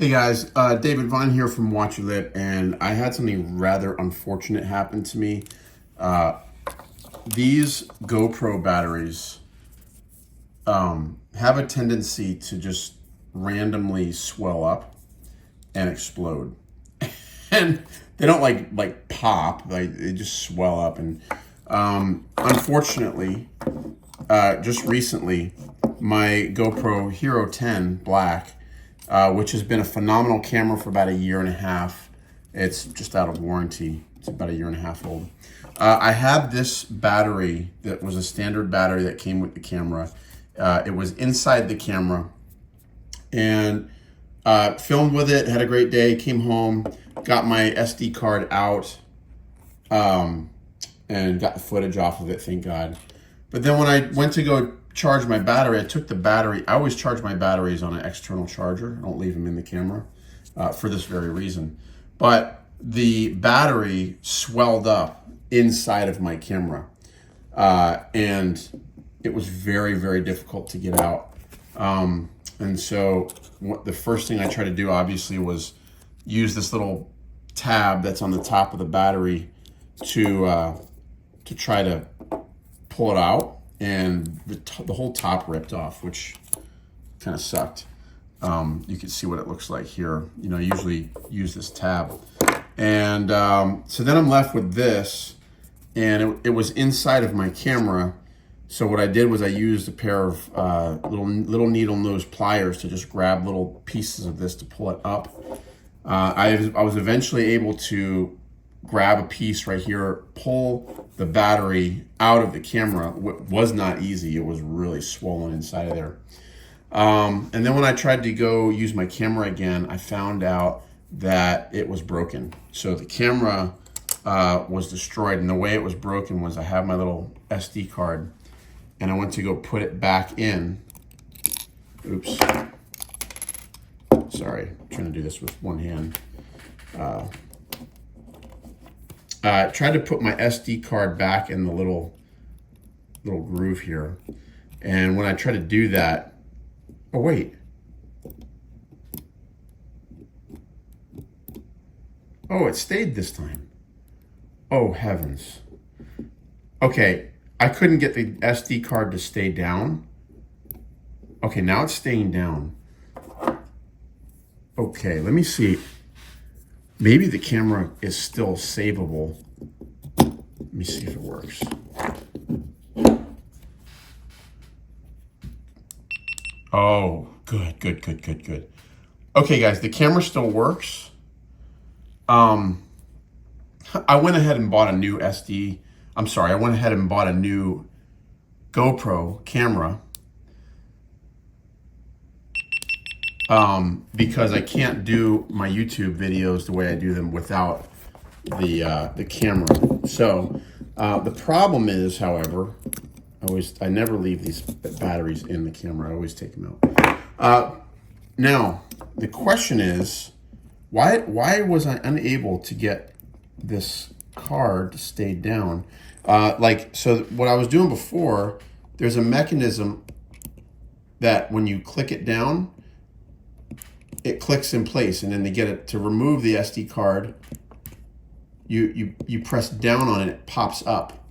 Hey guys, David Vaughn here from Watch Your Lip, and I had something rather unfortunate happen to me. These GoPro batteries have a tendency to just randomly swell up and explode. And they don't like pop, like they just swell up. And unfortunately, just recently, my GoPro Hero 10 Black, which has been a phenomenal camera for about a year and a half. It's just out of warranty. It's about a year and a half old. I had this battery that was a standard battery that came with the camera. It was inside the camera, and filmed with it, had a great day, came home, got my SD card out, and got the footage off of it, thank God. But then when I went to go charge my battery, I took the battery. I always charge my batteries on an external charger. I don't leave them in the camera for this very reason. But the battery swelled up inside of my camera, and it was very, very difficult to get out. And so the first thing I tried to do, obviously, was use this little tab that's on the top of the battery to try to pull it out. And the whole top ripped off, which kind of sucked. You can see what it looks like here. You know, I usually use this tab. And so then I'm left with this, and it was inside of my camera. So what I did was I used a pair of little needle nose pliers to just grab little pieces of this to pull it up. I was eventually able to grab a piece right here, pull the battery out of the camera. It was not easy. It was really swollen inside of there. And then when I tried to go use my camera again, I found out that it was broken. So the camera was destroyed, and the way it was broken was I have my little SD card, and I went to go put it back in. Oops. Sorry, I'm trying to do this with one hand. I tried to put my SD card back in the little groove here. And when I try to do that, oh wait. Oh, it stayed this time. Oh heavens. Okay, I couldn't get the SD card to stay down. Okay, now it's staying down. Okay, let me see. Maybe the camera is still savable. Let me see if it works. Oh, good. Okay, guys, the camera still works. I went ahead and bought a new I went ahead and bought a new GoPro camera. Because I can't do my YouTube videos the way I do them without the camera. So the problem is, however, I never leave these batteries in the camera. I always take them out. Now the question is, why was I unable to get this card to stay down? So what I was doing before, there's a mechanism that when you click it down, it clicks in place, and then to remove the SD card, you press down on it, it pops up.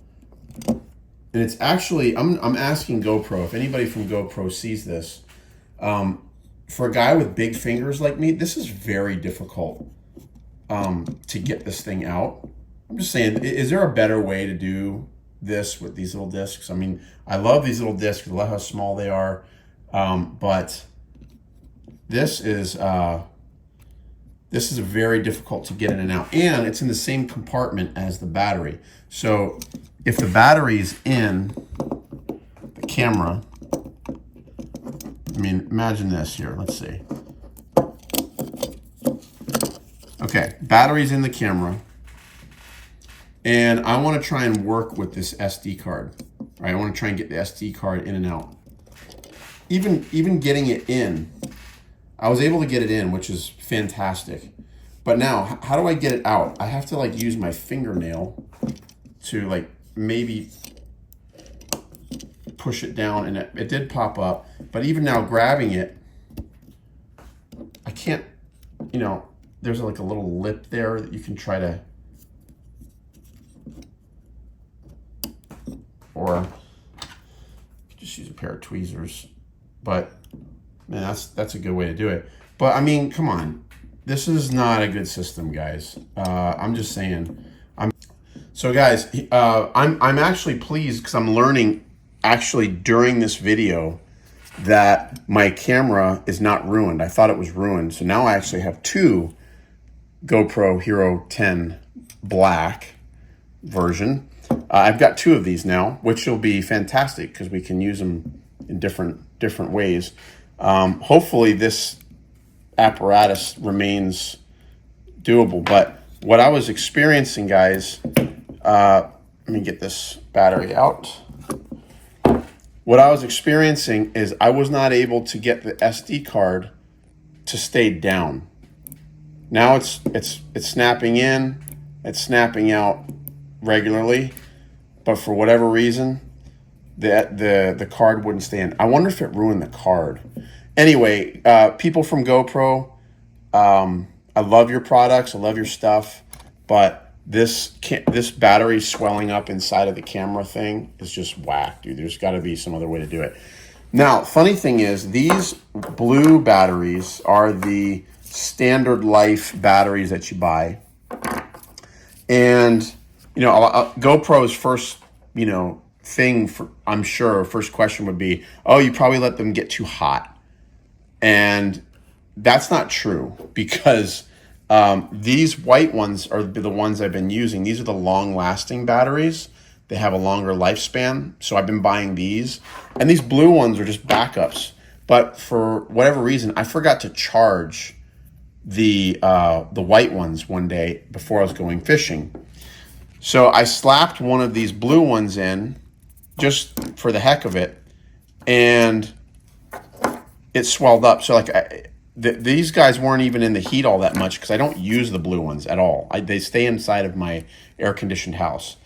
And it's actually, I'm asking GoPro, if anybody from GoPro sees this, for a guy with big fingers like me, this is very difficult to get this thing out. I'm just saying, is there a better way to do this with these little discs? I mean, I love these little discs, I love how small they are, but this is very difficult to get in and out, and it's in the same compartment as the battery. So if the battery's in the camera, I mean, imagine this here. Let's see. Okay, battery's in the camera, and I want to try and work with this SD card. Right, I want to try and get the SD card in and out. Even getting it in, I was able to get it in, which is fantastic. But now, how do I get it out? I have to use my fingernail to maybe push it down, and it did pop up. But even now, grabbing it, I can't you know, there's like a little lip there that you can try to, or just use a pair of tweezers. But man, that's a good way to do it. But I mean, come on, this is not a good system, guys. I'm just saying. So guys, I'm actually pleased because I'm learning actually during this video that my camera is not ruined. I thought it was ruined. So now I actually have two GoPro Hero 10 Black version. I've got two of these now, which will be fantastic because we can use them in different ways. Hopefully this apparatus remains doable. But what I was experiencing, guys, let me get this battery out. What I was experiencing is I was not able to get the SD card to stay down. Now it's snapping in, it's snapping out regularly, but for whatever reason, the card wouldn't stay in. I wonder if it ruined the card. Anyway, people from GoPro, I love your products, I love your stuff, but this battery swelling up inside of the camera thing is just whack, dude. There's got to be some other way to do it. Now, funny thing is, these blue batteries are the standard life batteries that you buy. And, you know, GoPro's first, you know, thing, I'm sure, first question would be, oh, you probably let them get too hot. And that's not true, because these white ones are the ones I've been using. These are the long-lasting batteries. They have a longer lifespan, so I've been buying these. And these blue ones are just backups. But for whatever reason, I forgot to charge the white ones one day before I was going fishing. So I slapped one of these blue ones in just for the heck of it, and it swelled up. So like these guys weren't even in the heat all that much because I don't use the blue ones at all. They stay inside of my air-conditioned house.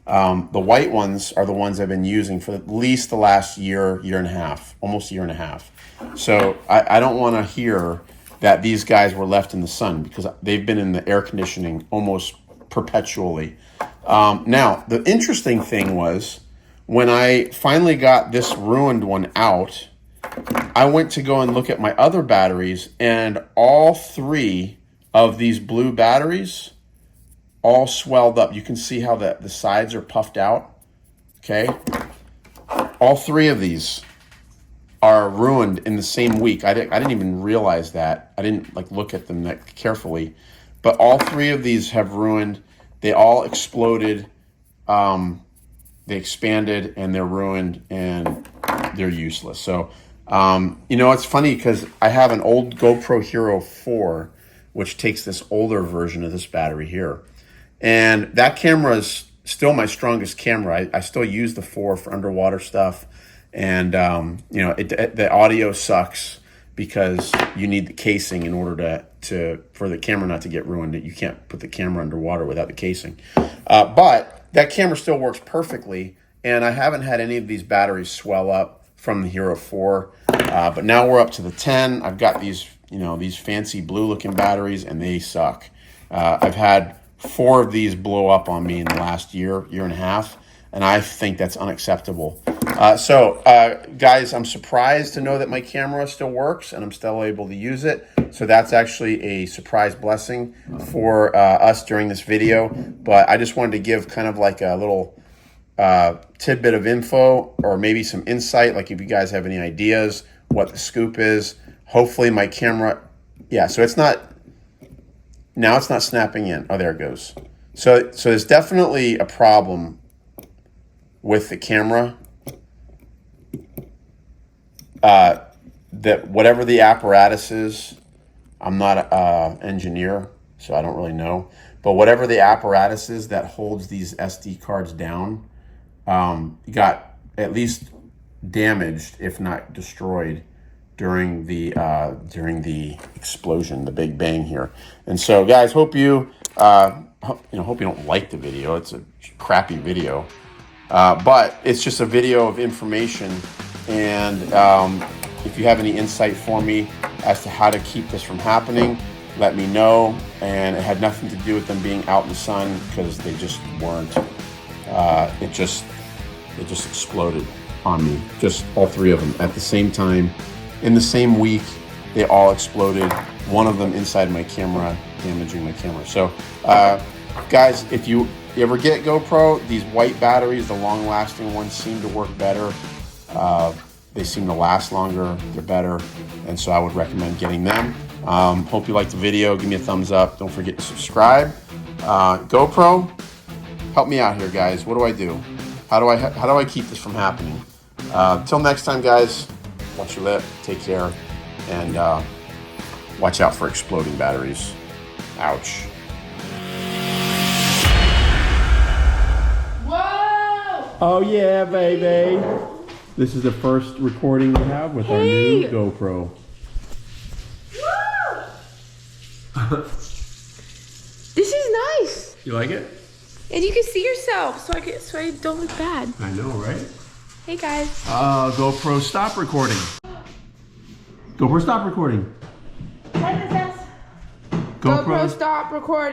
The white ones are the ones I've been using for at least the last year and a half, almost a year and a half. So I don't want to hear that these guys were left in the sun, because they've been in the air conditioning almost perpetually. Now, the interesting thing was, when I finally got this ruined one out, I went to go and look at my other batteries, and all three of these blue batteries all swelled up. You can see how the sides are puffed out, okay? All three of these are ruined in the same week. I didn't even realize that. I didn't like look at them that carefully, but all three of these have ruined. They all exploded. They expanded, and they're ruined, and they're useless. So, you know, it's funny because I have an old GoPro Hero 4, which takes this older version of this battery here. And that camera is still my strongest camera. I still use the 4 for underwater stuff. And, you know, the audio sucks because you need the casing in order for the camera not to get ruined. You can't put the camera underwater without the casing. But that camera still works perfectly. And I haven't had any of these batteries swell up from the Hero 4. But now we're up to the 10. I've got these, you know, these fancy blue looking batteries, and they suck. I've had 4 of these blow up on me in the last year and a half, and I think that's unacceptable. So guys, I'm surprised to know that my camera still works and I'm still able to use it. So that's actually a surprise blessing for us during this video. But I just wanted to give kind of like a little tidbit of info, or maybe some insight, like if you guys have any ideas what the scoop is. Hopefully my camera, yeah, so it's not, now it's not snapping in. Oh, there it goes. So there's definitely a problem with the camera. That whatever the apparatus is, I'm not an engineer, so I don't really know. But whatever the apparatus is that holds these SD cards down, got at least damaged, if not destroyed, during the explosion, the big bang here. And so, guys, hope you hope you don't like the video. It's a crappy video, but it's just a video of information. And if you have any insight for me as to how to keep this from happening, let me know. And it had nothing to do with them being out in the sun, because they just weren't. It just exploded on me. Just all three of them at the same time. In the same week, they all exploded. One of them inside my camera, damaging my camera. So, guys, if you ever get GoPro, these white batteries, the long-lasting ones, seem to work better. They seem to last longer. They're better. And so I would recommend getting them. Hope you liked the video. Give me a thumbs up. Don't forget to subscribe. GoPro, help me out here, guys. What do I do? How do I keep this from happening? Till next time, guys, watch your lip, take care, and watch out for exploding batteries. Ouch. Whoa! Oh yeah, baby. This is the first recording we have with our new GoPro. This is nice. You like it? And you can see yourself, so I don't look bad. I know, right? Hey guys. GoPro, stop recording. GoPro, stop recording. GoPro, stop recording.